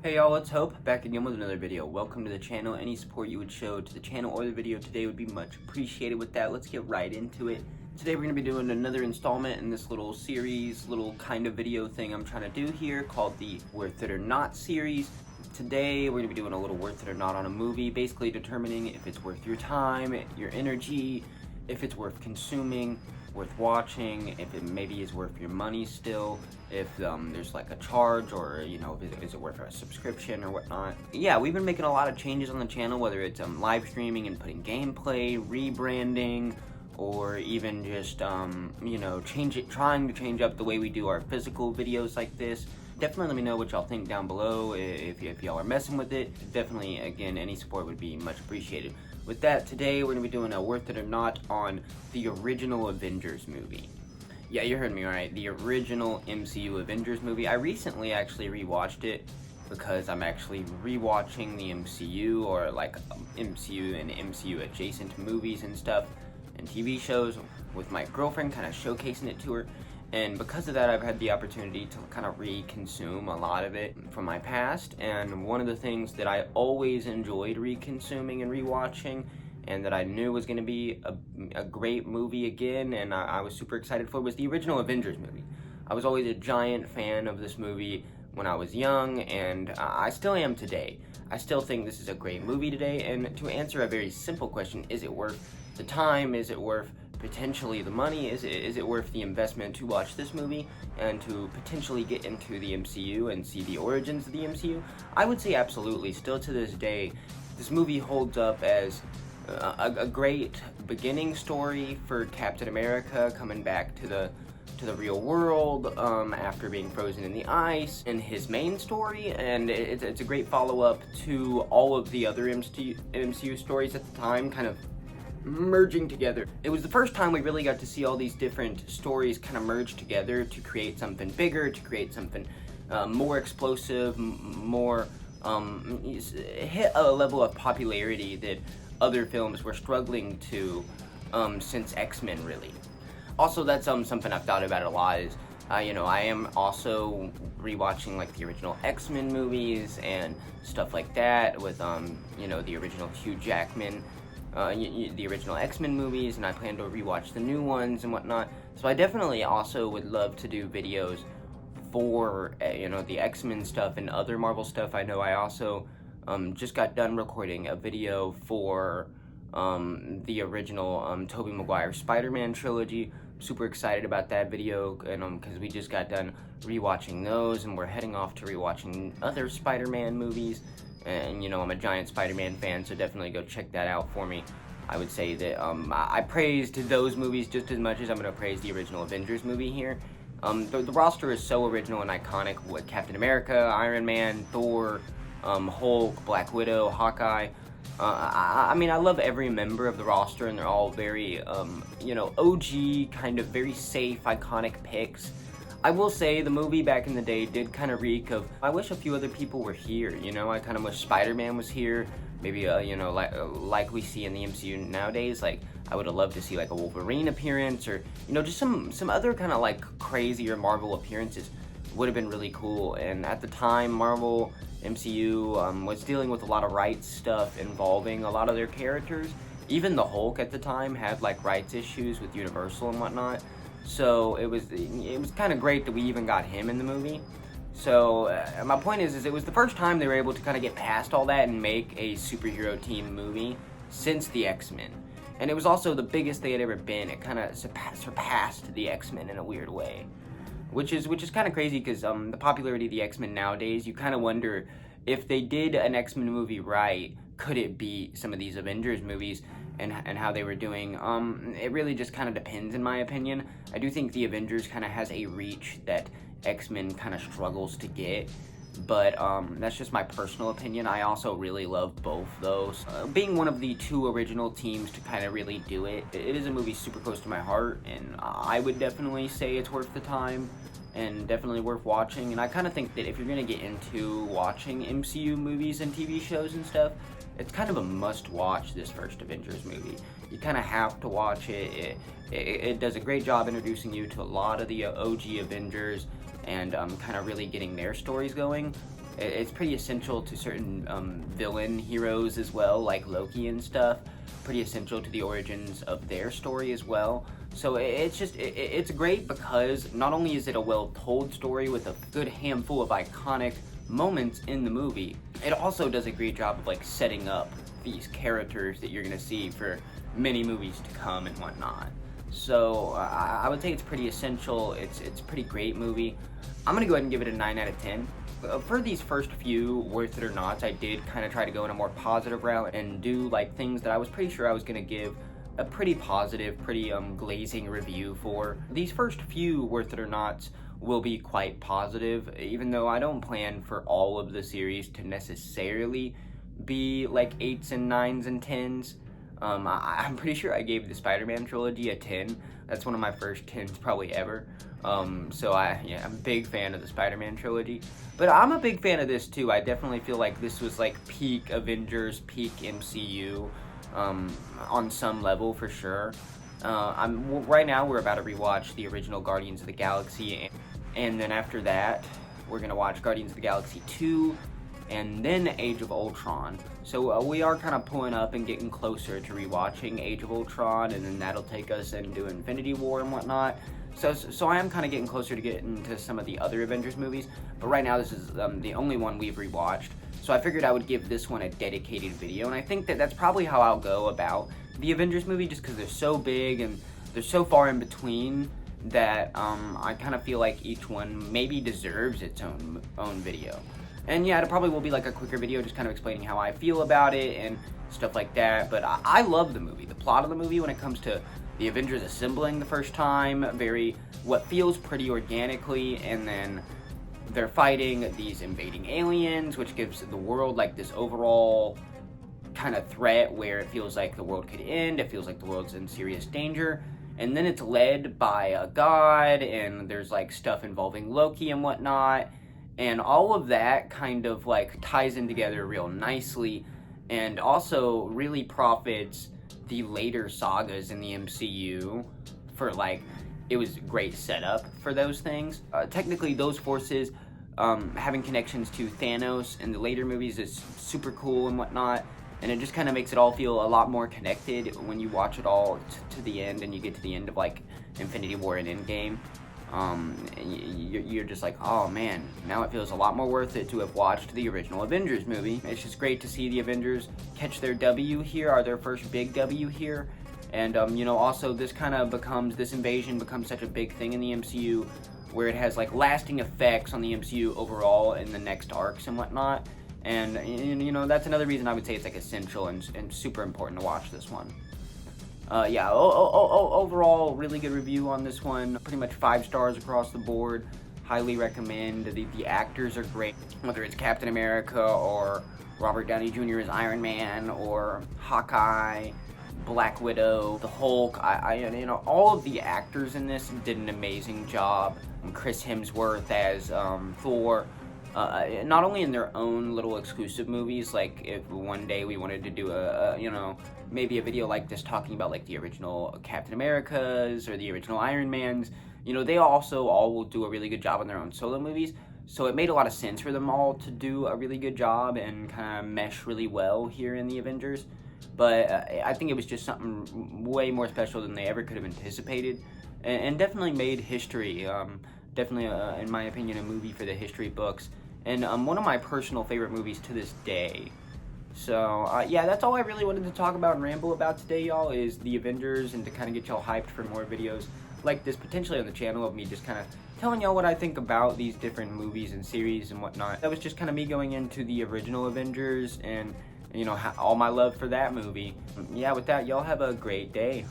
Hey y'all, it's Hope, back again with another video. Welcome to the channel. Any support you would show to the channel or the video today would be much appreciated. With that, let's get right into it. Today we're going to be doing another installment in this little series, little kind of video thing I'm trying to do here called the Worth It or Not series. Today we're going to be doing a little worth it or not on a movie, basically determining if it's worth your time, your energy, if it's worth consuming, worth watching, if it maybe is worth your money still, if there's like a charge, or is it worth a subscription or whatnot. Yeah, we've been making a lot of changes on the channel, whether it's live streaming and putting gameplay, rebranding, or even just trying to change up the way we do our physical videos like this. Definitely let me know what y'all think down below if y'all are messing with it. Definitely, again, any support would be much appreciated. With that, today we're going to be doing a Worth It or Not on the original Avengers movie. Yeah, you heard me right. The original MCU Avengers movie. I recently actually rewatched it because I'm actually rewatching the MCU, or like MCU and MCU adjacent movies and stuff and TV shows with my girlfriend, kind of showcasing it to her. And because of that, I've had the opportunity to kind of re-consume a lot of it from my past. And one of the things that I always enjoyed re-consuming and re-watching, and that I knew was going to be a great movie again, and I was super excited for, was the original Avengers movie. I was always a giant fan of this movie when I was young, and I still am today. I still think this is a great movie today. And to answer a very simple question, is it worth the time? Is it worth potentially the money? Is it worth the investment to watch this movie and to potentially get into the MCU and see the origins of the MCU? I would say absolutely. Still to this day, this movie holds up as a great beginning story for Captain America coming back to the real world after being frozen in the ice, and his main story, and it's a great follow-up to all of the other MCU stories at the time, kind of merging together. It was the first time we really got to see all these different stories kind of merge together to create something bigger, to create something more explosive, more hit a level of popularity that other films were struggling to since X-Men, really. Also, that's something I've thought about a lot is, I am also rewatching like the original X-Men movies and stuff like that with, the original Hugh Jackman, the original X-Men movies, and I plan to rewatch the new ones and whatnot. So I definitely also would love to do videos for, the X-Men stuff and other Marvel stuff. I know I also just got done recording a video for the original Tobey Maguire Spider-Man trilogy. Super excited about that video, and because we just got done rewatching those, and we're heading off to rewatching other Spider-Man movies. And I'm a giant Spider-Man fan, so definitely go check that out for me. I would say that I praised those movies just as much as I'm going to praise the original Avengers movie here. The roster is so original and iconic with Captain America, Iron Man, Thor, Hulk, Black Widow, Hawkeye. I mean, I love every member of the roster, and they're all very, OG, kind of very safe, iconic picks. I will say the movie back in the day did kind of reek of, I wish a few other people were here, I kind of wish Spider-Man was here, maybe, like we see in the MCU nowadays. Like, I would have loved to see like a Wolverine appearance, or, just some other kind of like crazier Marvel appearances would have been really cool. And at the time, Marvel MCU was dealing with a lot of rights stuff involving a lot of their characters. Even the Hulk at the time had like rights issues with Universal and whatnot. So it was kind of great that we even got him in the movie. So my point is it was the first time they were able to kind of get past all that and make a superhero team movie since the X-Men. And it was also the biggest they had ever been. It kind of surpassed the X-Men in a weird way. Which is kind of crazy, because the popularity of the X-Men nowadays, you kind of wonder if they did an X-Men movie right, could it beat some of these Avengers movies and how they were doing? It really just kind of depends, in my opinion. I do think the Avengers kind of has a reach that X-Men kind of struggles to get, but that's just my personal opinion. I also really love both those. Being one of the two original teams to kind of really do it, it is a movie super close to my heart, and I would definitely say it's worth the time and definitely worth watching. And I kind of think that if you're going to get into watching MCU movies and TV shows and stuff, it's kind of a must-watch, this first Avengers movie. You kind of have to watch it. It does a great job introducing you to a lot of the OG Avengers and kind of really getting their stories going. It's pretty essential to certain villain heroes as well, like Loki and stuff. Pretty essential to the origins of their story as well. So it's great because not only is it a well-told story with a good handful of iconic moments in the movie, it also does a great job of like setting up these characters that you're gonna see for many movies to come and whatnot. So I would say it's pretty essential. It's a pretty great movie. I'm gonna go ahead and give it a 9 out of 10. For these first few worth it or nots, I did kind of try to go in a more positive route and do like things that I was pretty sure I was gonna give a pretty positive, pretty glazing review for. These first few worth it or nots will be quite positive, even though I don't plan for all of the series to necessarily be like 8s and 9s and 10s. I'm pretty sure I gave the Spider-Man trilogy a 10. That's one of my first 10s probably ever. So I'm a big fan of the Spider-Man trilogy. But I'm a big fan of this too. I definitely feel like this was like peak Avengers, peak MCU, on some level for sure. Right now we're about to rewatch the original Guardians of the Galaxy, and then after that we're gonna watch Guardians of the Galaxy 2, and then Age of Ultron. So we are kind of pulling up and getting closer to rewatching Age of Ultron, and then that'll take us into Infinity War and whatnot. So I am kind of getting closer to getting to some of the other Avengers movies, but right now this is the only one we've rewatched. So I figured I would give this one a dedicated video, and I think that that's probably how I'll go about the Avengers movie, just because they're so big and they're so far in between that I kind of feel like each one maybe deserves its own video. And yeah, it probably will be like a quicker video just kind of explaining how I feel about it and stuff like that. But I love the movie. The plot of the movie when it comes to the Avengers assembling the first time, what feels pretty organically, and then they're fighting these invading aliens, which gives the world like this overall kind of threat where it feels like the world could end, it feels like the world's in serious danger. And then it's led by a god, and there's like stuff involving Loki and whatnot. And all of that kind of like ties in together real nicely, and also really profits the later sagas in the MCU for like, it was great setup for those things. Technically those forces having connections to Thanos in the later movies is super cool and whatnot, and it just kind of makes it all feel a lot more connected when you watch it all to the end and you get to the end of like Infinity War and Endgame. You're just like, oh man, now it feels a lot more worth it to have watched the original Avengers movie. It's just great to see the Avengers catch their W here, their first big W here. And, also this invasion becomes such a big thing in the MCU, where it has like lasting effects on the MCU overall in the next arcs and whatnot. And, that's another reason I would say it's like essential and super important to watch this one. Overall, really good review on this one. Pretty much 5 stars across the board. Highly recommend. The actors are great, whether it's Captain America or Robert Downey Jr. as Iron Man, or Hawkeye, Black Widow, the Hulk. All of the actors in this did an amazing job. Chris Hemsworth as Thor. Not only in their own little exclusive movies, like if one day we wanted to do maybe a video like this talking about like the original Captain Americas or the original Iron Mans, they also all will do a really good job in their own solo movies. So it made a lot of sense for them all to do a really good job and kind of mesh really well here in the Avengers. But I think it was just something way more special than they ever could have anticipated, and definitely made history. Definitely, in my opinion, a movie for the history books, and one of my personal favorite movies to this day. So, yeah, that's all I really wanted to talk about and ramble about today, y'all, is the Avengers, and to kind of get y'all hyped for more videos like this, potentially on the channel, of me just kind of telling y'all what I think about these different movies and series and whatnot. That was just kind of me going into the original Avengers and, all my love for that movie. Yeah, with that, y'all have a great day.